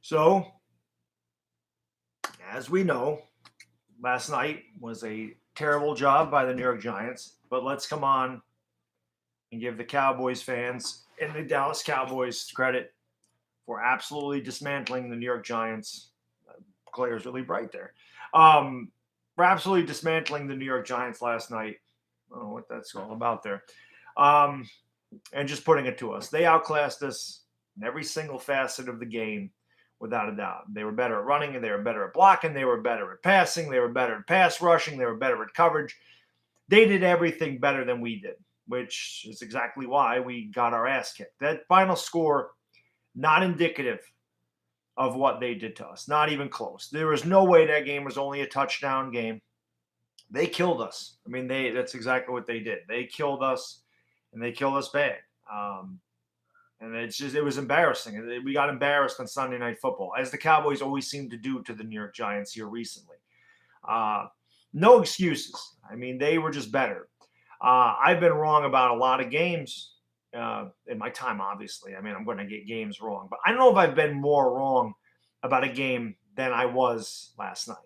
So, as we know, last night was a terrible job by the New York Giants, but let's come on and give the Cowboys fans and the Dallas Cowboys credit for absolutely dismantling the New York Giants. Glare is really bright there. For absolutely dismantling the New York Giants last night. I don't know what that's all about there. Um, and just putting it to us. They outclassed us in every single facet of the game, without a doubt. They were better at running, and they were better at blocking, they were better at passing, they were better at pass rushing, they were better at coverage. They did everything better than we did, which is exactly why we got our ass kicked. That final score, not indicative of what they did to us, not even close. There was no way that game was only a touchdown game. They killed us. I mean, that's exactly what they did. They killed us, and they killed us bad. And it was embarrassing. We got embarrassed on Sunday Night Football, as the Cowboys always seem to do to the New York Giants here recently. No excuses. I mean, they were just better. I've been wrong about a lot of games in my time, obviously. I mean, I'm going to get games wrong. But I don't know if I've been more wrong about a game than I was last night.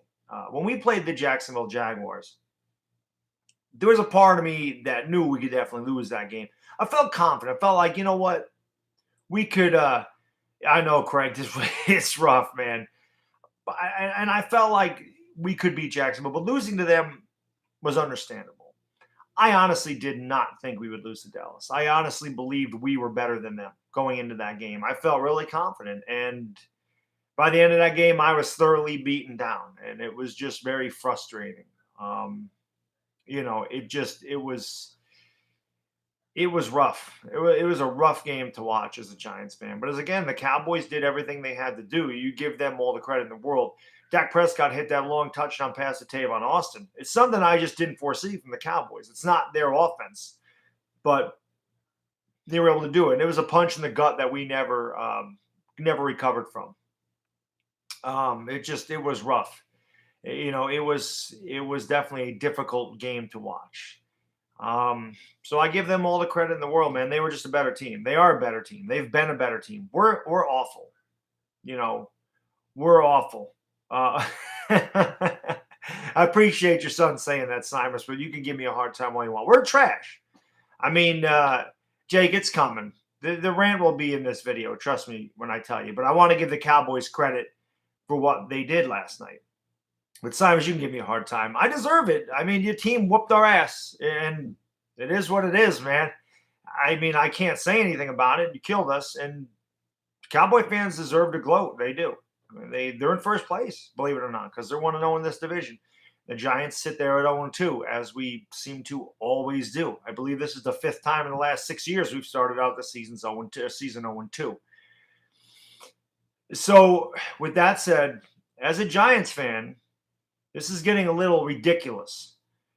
When we played the Jacksonville Jaguars, there was a part of me that knew we could definitely lose that game. I felt confident. I felt like, you know what? We could, I know, Craig, it's rough, man. And I felt like we could beat Jacksonville, but losing to them was understandable. I honestly did not think we would lose to Dallas. I honestly believed we were better than them going into that game. I felt really confident. And by the end of that game, I was thoroughly beaten down, and it was just very frustrating. It was rough. It was a rough game to watch as a Giants fan. But again, the Cowboys did everything they had to do. You give them all the credit in the world. Dak Prescott hit that long touchdown pass to Tavon Austin. It's something I just didn't foresee from the Cowboys. It's not their offense, but they were able to do it. And it was a punch in the gut that we never recovered from. It was rough. It was definitely a difficult game to watch. So I give them all the credit in the world, man. They were just a better team. They are a better team. They've been a better team. We're awful. We're awful. I appreciate your son saying that, Simon, but you can give me a hard time all you want. We're trash. I mean, Jake, it's coming. The rant will be in this video. Trust me when I tell you. But I want to give the Cowboys credit for what they did last night. But Simon, you can give me a hard time. I deserve it. I mean, your team whooped our ass, and it is what it is, man. I mean, I can't say anything about it. You killed us, and Cowboy fans deserve to gloat. They do. I mean, they're in first place, believe it or not, because they're 1-0 in this division. The Giants sit there at 0-2, as we seem to always do. I believe this is the fifth time in the last 6 years we've started out the season 0-2. So, with that said, as a Giants fan, this is getting a little ridiculous,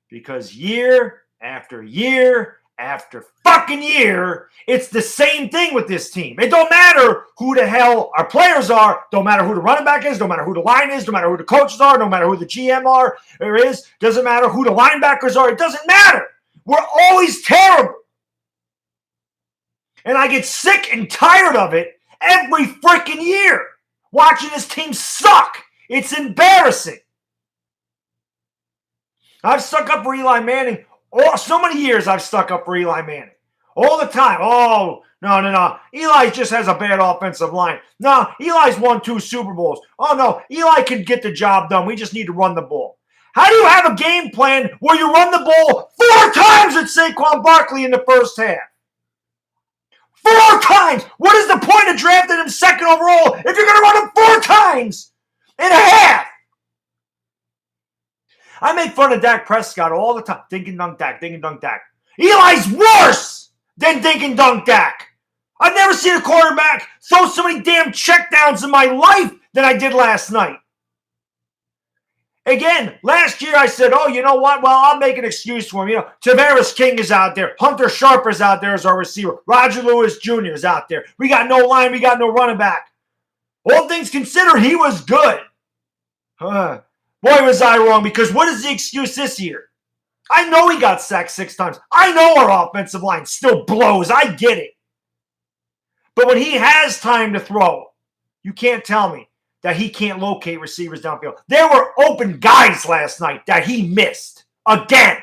because year after year after fucking year, it's the same thing with this team. It don't matter who the hell our players are. Don't matter who the running back is. Don't matter who the line is. Don't matter who the coaches are. No matter who the GM are or is. Doesn't matter who the linebackers are. It doesn't matter. We're always terrible. And I get sick and tired of it every freaking year. Watching this team suck. It's embarrassing. I've stuck up for Eli Manning. Oh, so many years I've stuck up for Eli Manning. All the time. Oh, no. Eli just has a bad offensive line. No, Eli's won 2 Super Bowls. Oh, no, Eli can get the job done. We just need to run the ball. How do you have a game plan where you run the ball 4 times at Saquon Barkley in the first half? 4 times! What is the point of drafting him second overall if you're going to run him 4 times in a half? I make fun of Dak Prescott all the time. Dink and dunk Dak, dink and dunk Dak. Eli's worse than dink and dunk Dak. I've never seen a quarterback throw so many damn checkdowns in my life than I did last night. Again, last year I said, oh, you know what? Well, I'll make an excuse for him. Tavares King is out there. Hunter Sharp is out there as our receiver. Roger Lewis Jr. is out there. We got no line. We got no running back. All things considered, he was good. Boy, was I wrong, because what is the excuse this year? I know he got sacked 6 times. I know our offensive line still blows. I get it. But when he has time to throw, you can't tell me that he can't locate receivers downfield. There were open guys last night that he missed again.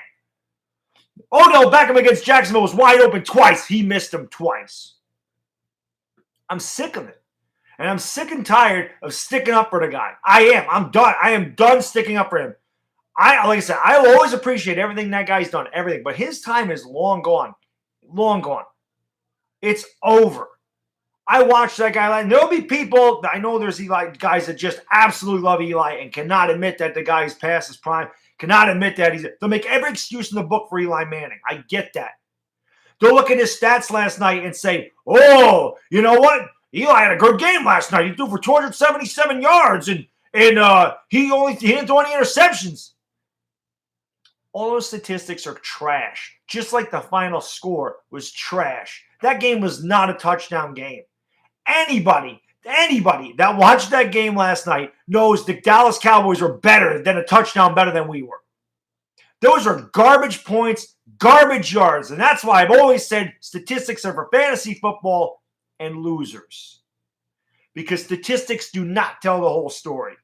Odell Beckham against Jacksonville was wide open twice. He missed him twice. I'm sick of it. And I'm sick and tired of sticking up for the guy. I am. I'm done. I am done sticking up for him. Like I said, I will always appreciate everything that guy's done, everything. But his time is long gone. Long gone. It's over. I watched that guy. And there'll be people, I know there's Eli guys that just absolutely love Eli and cannot admit that the guy is past his prime, cannot admit that they'll make every excuse in the book for Eli Manning. I get that. They'll look at his stats last night and say, oh, you know what? Eli had a good game last night. He threw for 277 yards and he didn't throw any interceptions. All those statistics are trash. Just like the final score was trash. That game was not a touchdown game. Anybody that watched that game last night knows the Dallas Cowboys were better than a touchdown, better than we were. Those are garbage points, garbage yards. And that's why I've always said statistics are for fantasy football and losers. Because statistics do not tell the whole story.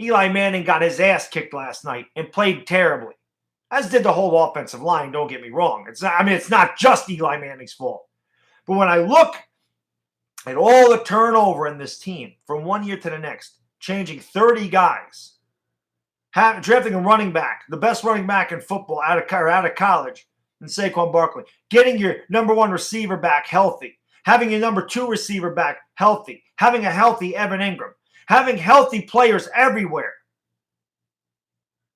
Eli Manning got his ass kicked last night and played terribly. As did the whole offensive line, don't get me wrong. It's not just Eli Manning's fault. But when I look at all the turnover in this team from one year to the next, changing 30 guys, drafting a running back, the best running back in football out of college, in Saquon Barkley, getting your number one receiver back healthy, having your number two receiver back healthy, having a healthy Evan Ingram, having healthy players everywhere.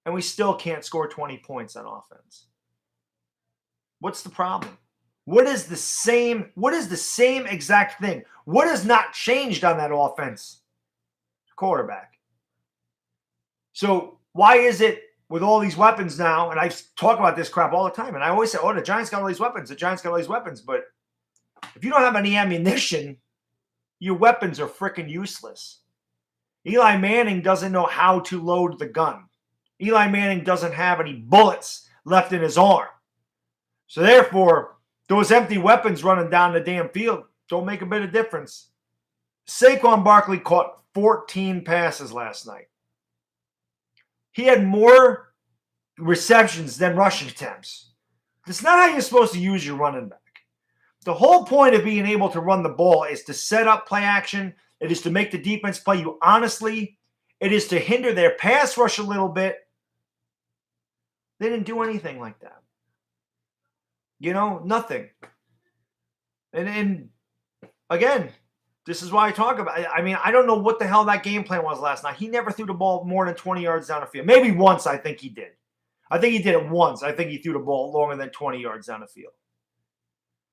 And we still can't score 20 points on offense. What's the problem? What is the same exact thing? What has not changed on that offense? Quarterback. So why is it with all these weapons now, and I talk about this crap all the time, and I always say, oh, the Giants got all these weapons. The Giants got all these weapons. But if you don't have any ammunition, your weapons are freaking useless. Eli Manning doesn't know how to load the gun. Eli Manning doesn't have any bullets left in his arm. So therefore, those empty weapons running down the damn field don't make a bit of difference. Saquon Barkley caught 14 passes last night. He had more receptions than rushing attempts. That's not how you're supposed to use your running back. The whole point of being able to run the ball is to set up play action. It is to make the defense play you honestly. It is to hinder their pass rush a little bit. They didn't do anything like that. Nothing. And again, this is why I talk about it. I don't know what the hell that game plan was last night. He never threw the ball more than 20 yards down the field. Maybe once I think he did. I think he did it once. I think he threw the ball longer than 20 yards down the field.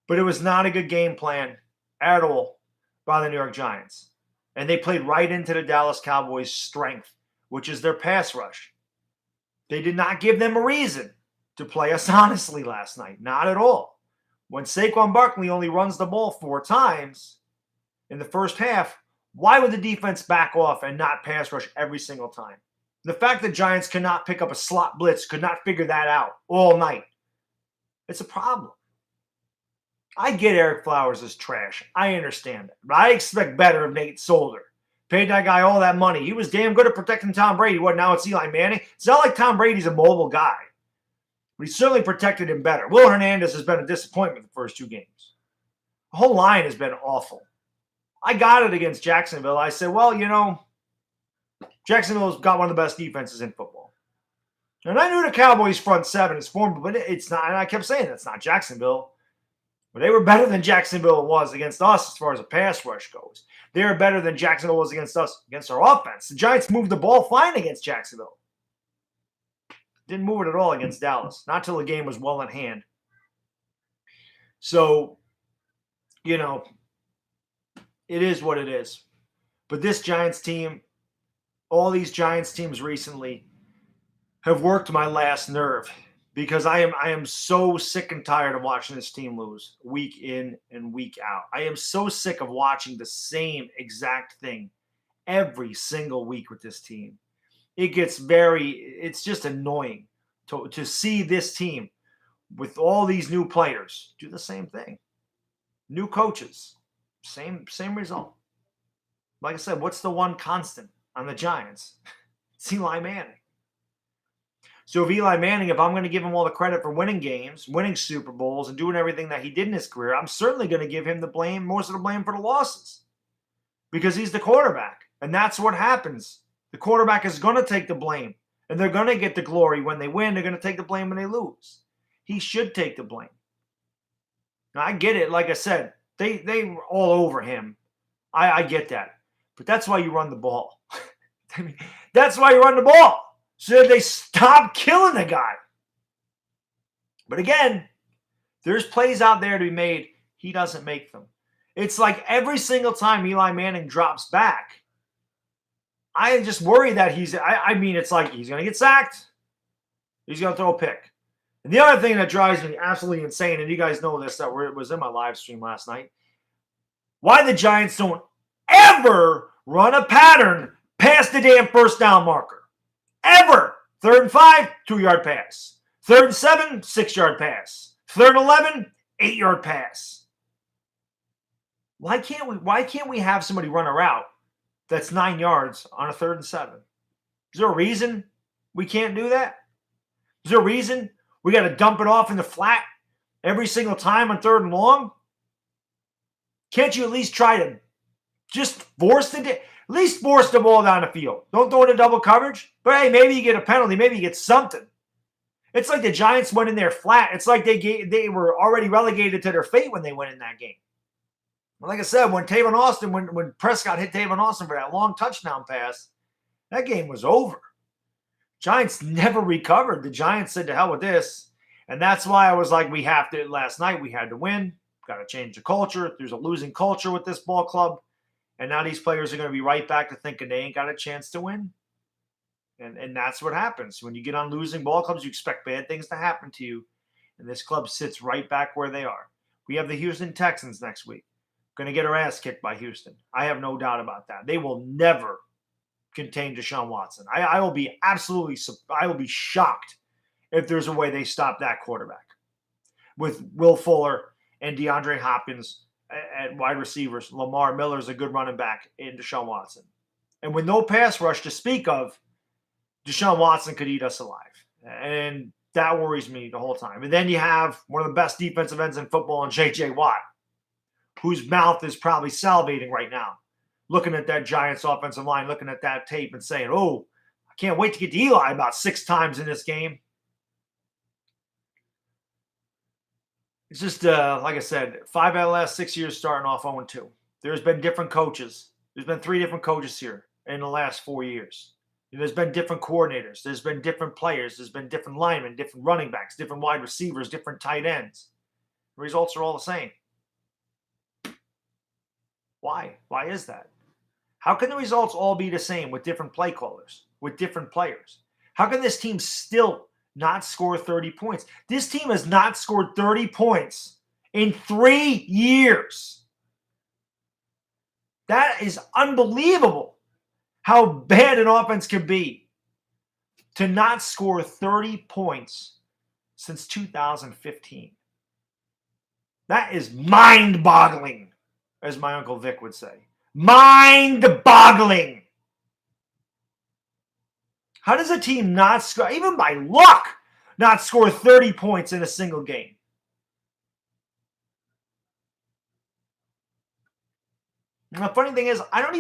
But it was not a good game plan at all by the New York Giants. And they played right into the Dallas Cowboys' strength, which is their pass rush. They did not give them a reason to play us honestly last night. Not at all. When Saquon Barkley only runs the ball 4 times in the first half, why would the defense back off and not pass rush every single time? The fact that Giants cannot pick up a slot blitz, could not figure that out all night. It's a problem. I get Eric Flowers is trash. I understand that. But I expect better of Nate Solder. Paid that guy all that money. He was damn good at protecting Tom Brady. What, now it's Eli Manning? It's not like Tom Brady's a mobile guy. But he certainly protected him better. Will Hernandez has been a disappointment the first 2 games. The whole line has been awful. I got it against Jacksonville. I said, well, Jacksonville's got one of the best defenses in football. And I knew the Cowboys' front 7 is formidable, but it's not. And I kept saying it's not Jacksonville. But they were better than Jacksonville was against us as far as a pass rush goes. They were better than Jacksonville was against us, against our offense. The Giants moved the ball fine against Jacksonville. Didn't move it at all against Dallas. Not till the game was well in hand. So, it is what it is. But this Giants team, all these Giants teams recently have worked my last nerve. Because I am so sick and tired of watching this team lose week in and week out. I am so sick of watching the same exact thing every single week with this team. It's just annoying to see this team with all these new players do the same thing. New coaches, same result. Like I said, what's the one constant? on the Giants. It's Eli Manning. So if Eli Manning, if I'm going to give him all the credit for winning games, winning Super Bowls, and doing everything that he did in his career, I'm certainly going to give him the blame, most of the blame for the losses. Because he's the quarterback. And that's what happens. The quarterback is going to take the blame. And they're going to get the glory when they win. They're going to take the blame when they lose. He should take the blame. Now, I get it. Like I said, they were all over him. I get that. But that's why you run the ball. I mean, that's why you run the ball. So that they stop killing the guy. But again, there's plays out there to be made. He doesn't make them. It's like every single time Eli Manning drops back, I just worry that it's like he's going to get sacked. He's going to throw a pick. And the other thing that drives me absolutely insane, and you guys know this, that was in my live stream last night, why the Giants don't ever run a pattern past the damn first down marker. Ever. 3rd and 5, 2-yard pass. 3rd and 7, 6-yard pass. 3rd and 11, 8-yard pass. Why can't we have somebody run a route that's 9 yards on a 3rd and 7? Is there a reason we can't do that? Is there a reason we got to dump it off in the flat every single time on 3rd and long? Can't you at least try to just force the ball down the field? Don't throw it in double coverage. But hey, maybe you get a penalty. Maybe you get something. It's like the Giants went in there flat. It's like they were already relegated to their fate when they went in that game. Like I said, when Tavon Austin, when Prescott hit Tavon Austin for that long touchdown pass, that game was over. Giants never recovered. The Giants said, to hell with this. And that's why I was like, last night we had to win. Got to change the culture. There's a losing culture with this ball club. And now these players are going to be right back to thinking they ain't got a chance to win. And that's what happens. When you get on losing ball clubs, you expect bad things to happen to you. And this club sits right back where they are. We have the Houston Texans next week. Going to get our ass kicked by Houston. I have no doubt about that. They will never contain Deshaun Watson. I will be shocked if there's a way they stop that quarterback with Will Fuller and DeAndre Hopkins at wide receivers. Lamar Miller's a good running back in Deshaun Watson. And with no pass rush to speak of, Deshaun Watson could eat us alive. And that worries me the whole time. And then you have one of the best defensive ends in football in J.J. Watt, whose mouth is probably salivating right now, looking at that Giants offensive line, looking at that tape and saying, oh, I can't wait to get to Eli about 6 times in this game. It's just, like I said, 5 out of the last 6 years starting off 0-2. There's been different coaches. There's been 3 different coaches here in the last 4 years. There's been different coordinators. There's been different players. There's been different linemen, different running backs, different wide receivers, different tight ends. The results are all the same. Why? Why is that? How can the results all be the same with different play callers, with different players? How can this team still not score 30 points? This team has not scored 30 points in 3 years. That is unbelievable how bad an offense can be to not score 30 points since 2015. That is mind-boggling, as my Uncle Vic would say. Mind-boggling. How does a team not score, even by luck, not score 30 points in a single game? And the funny thing is, I don't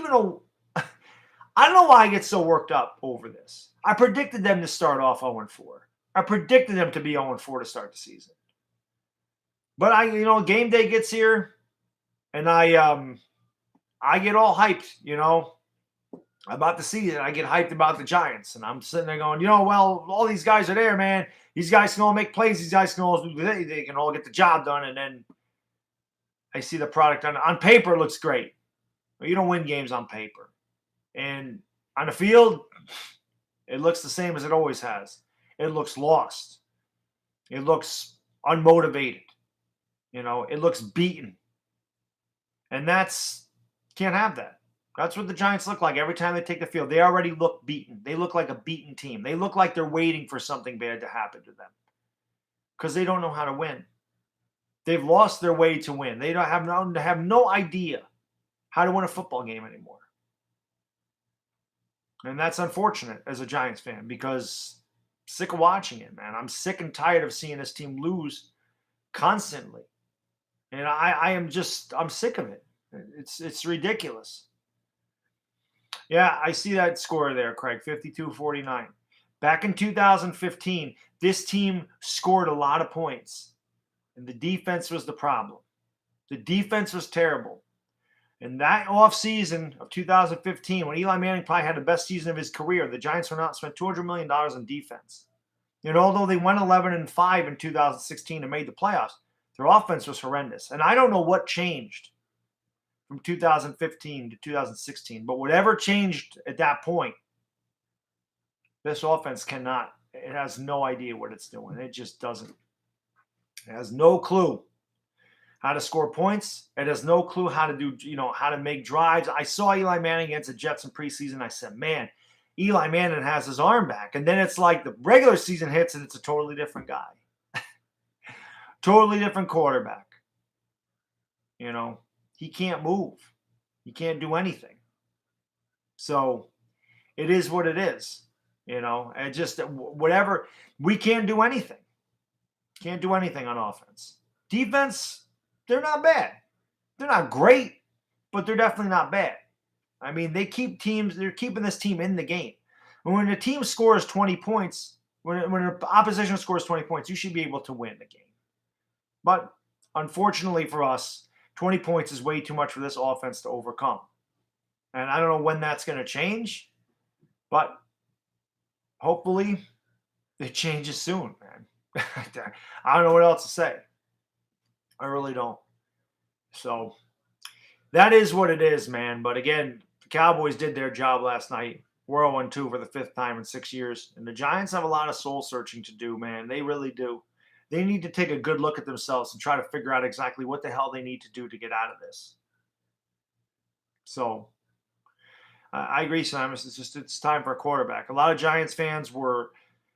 know why I get so worked up over this. I predicted them to start off 0-4. I predicted them to be 0-4 to start the season. But game day gets here, and I get all hyped, about the season. I get hyped about the Giants, and I'm sitting there going, well, all these guys are there, man. These guys can all make plays. These guys can all they can all get the job done. And then I see the product on paper. It looks great, but you don't win games on paper. And on the field, it looks the same as it always has. It looks lost. It looks unmotivated. It looks beaten. And can't have that. That's what the Giants look like every time they take the field. They already look beaten. They look like a beaten team. They look like they're waiting for something bad to happen to them because they don't know how to win. They've lost their way to win. They have no idea how to win a football game anymore. And that's unfortunate as a Giants fan because sick of watching it, man. I'm sick and tired of seeing this team lose constantly. And I'm sick of it. It's ridiculous. Yeah, I see that score there, Craig, 52-49. Back in 2015, this team scored a lot of points, and the defense was the problem. The defense was terrible. And that offseason of 2015, when Eli Manning probably had the best season of his career, the Giants went out and spent $200 million in defense. And although they went 11-5 in 2016 and made the playoffs, their offense was horrendous. And I don't know what changed from 2015 to 2016, but whatever changed at that point, this offense it has no idea what it's doing. It just doesn't. It has no clue how to score points. It has no clue how to do, how to make drives. I saw Eli Manning against the Jets in preseason. I said, man, Eli Manning has his arm back. And then it's like the regular season hits and it's a totally different guy. Totally different quarterback. He can't move. He can't do anything. So it is what it is. And just whatever. We can't do anything. Can't do anything on offense. Defense, they're not bad. They're not great, but they're definitely not bad. I mean, they're keeping this team in the game. And when a team scores 20 points, when an opposition scores 20 points, you should be able to win the game. But unfortunately for us, 20 points is way too much for this offense to overcome. And I don't know when that's going to change, but hopefully it changes soon, man. I don't know what else to say. I really don't. So that is what it is, man. But again, the Cowboys did their job last night. We're 0-2 for the 5th time in 6 years. And the Giants have a lot of soul searching to do, man. They really do. They need to take a good look at themselves and try to figure out exactly what the hell they need to do to get out of this. So I agree, Simon. It's time for a quarterback. A lot of Giants fans were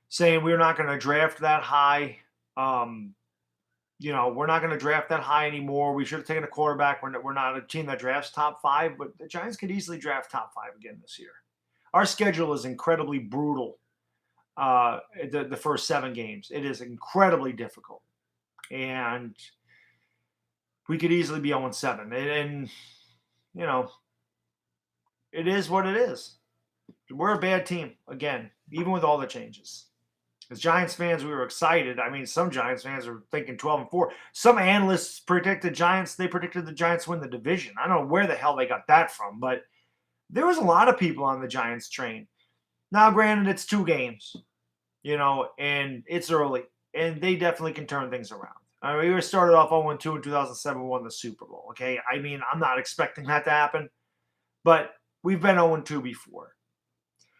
saying we're not going to draft that high. We're not going to draft that high anymore. We should have taken a quarterback. We're not a team that drafts top 5, but the Giants could easily draft top 5 again this year. Our schedule is incredibly brutal. The first 7 games, it is incredibly difficult, and we could easily be 0-7. And it is what it is. We're a bad team again, even with all the changes. As Giants fans, we were excited. I mean, some Giants fans are thinking 12-4. Some analysts predicted the Giants win the division. I don't know where the hell they got that from, but there was a lot of people on the Giants train. Now, granted, it's 2 games, and it's early, and they definitely can turn things around. I mean, we started off 0-2 in 2007, won the Super Bowl, okay? I mean, I'm not expecting that to happen, but we've been 0-2 before.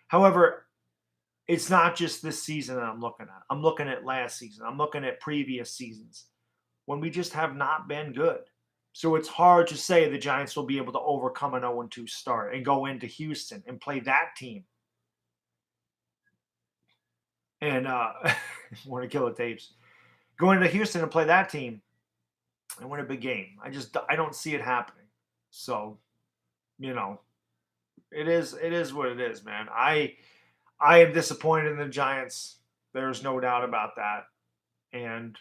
However, it's not just this season that I'm looking at. I'm looking at last season. I'm looking at previous seasons when we just have not been good. So it's hard to say the Giants will be able to overcome an 0-2 start and go into Houston and play that team. And want to kill the tapes. Go into Houston and play that team and win a big game. I don't see it happening. So, it is what it is, man. I am disappointed in the Giants. There's no doubt about that. And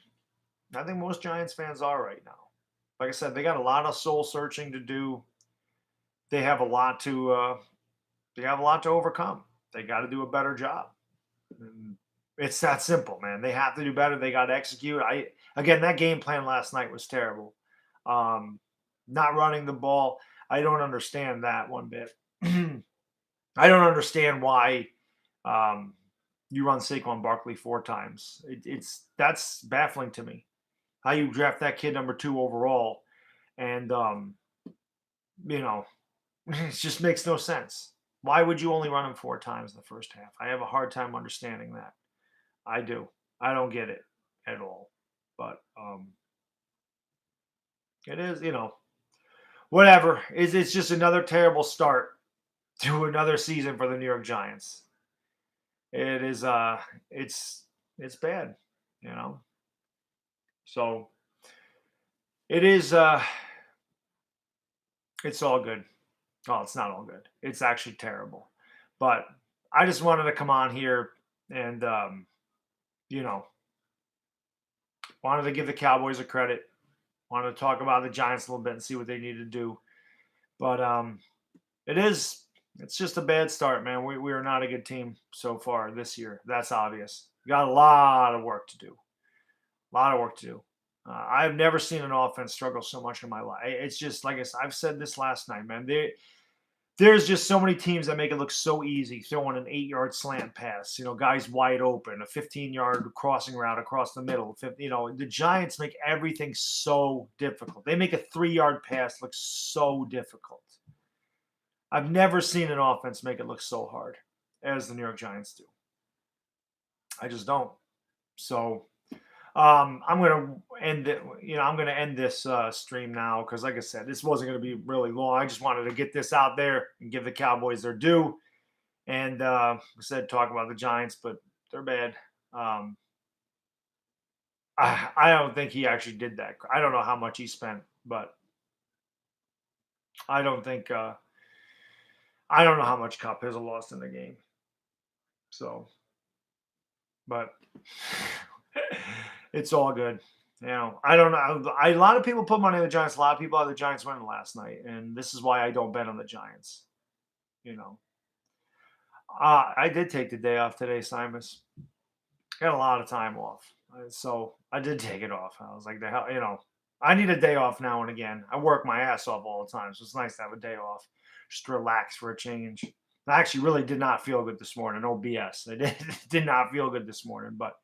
I think most Giants fans are right now. Like I said, they got a lot of soul searching to do. They have a lot to overcome. They got to do a better job. And it's that simple, man. They have to do better. They got to execute. Again, that game plan last night was terrible. Not running the ball. I don't understand that one bit. I don't understand why you run Saquon Barkley 4 times. That's baffling to me. How you draft that kid number 2 overall, and it just makes no sense. Why would you only run him 4 times in the first half? I have a hard time understanding that. I do. I don't get it at all. But it is, whatever. It's just another terrible start to another season for the New York Giants. It is it's bad, So it is it's all good. Oh, it's not all good. It's actually terrible. But I just wanted to come on here and, you know, wanted to give the Cowboys a credit. Wanted to talk about the Giants a little bit and see what they need to do. But it's just a bad start, man. We are not a good team so far this year. That's obvious. We got a lot of work to do. A lot of work to do. I've never seen an offense struggle so much in my life. It's just like I've said this last night, man. There's just so many teams that make it look so easy, throwing an 8-yard slant pass, guys wide open, a 15-yard crossing route across the middle. The Giants make everything so difficult. They make a 3-yard pass look so difficult. I've never seen an offense make it look so hard as the New York Giants do. I just don't. So I'm gonna end it. I'm gonna end this stream now because, like I said, this wasn't gonna be really long. I just wanted to get this out there and give the Cowboys their due. And I said talk about the Giants, but they're bad. I don't think he actually did that. I don't know how much he spent, but I don't think I don't know how much Cup has lost in the game. So, but it's all good. I don't know. A lot of people put money on the Giants. A lot of people had the Giants winning last night, and this is why I don't bet on the Giants. I did take the day off today, Simus. Got a lot of time off, so I did take it off. I was like, the hell, I need a day off now and again. I work my ass off all the time, so it's nice to have a day off, just to relax for a change. I actually really did not feel good this morning. No BS. I did not feel good this morning. But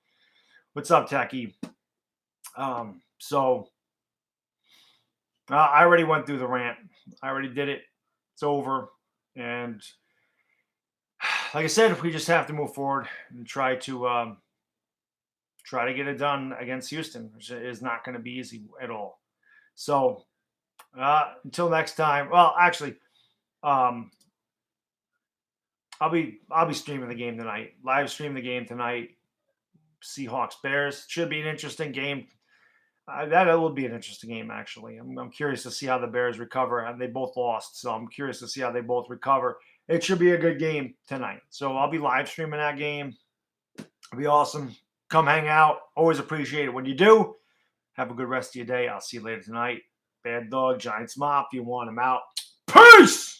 what's up, Techie? So I already went through the rant. I already did it. It's over. And like I said, we just have to move forward and try to get it done against Houston, which is not going to be easy at all. So until next time. Well, actually, I'll be streaming the game tonight. Live stream the game tonight. Seahawks Bears should be an interesting game. That will be an interesting game, actually. I'm curious to see how the Bears recover, and they both lost, so I'm curious to see how they both recover. It should be a good game tonight. So I'll be live streaming that game. It'll be awesome. Come hang out. Always appreciate it when you do. Have a good rest of your day. I'll see you later tonight. Bad Dog, Giants Mop. You want them out. Peace!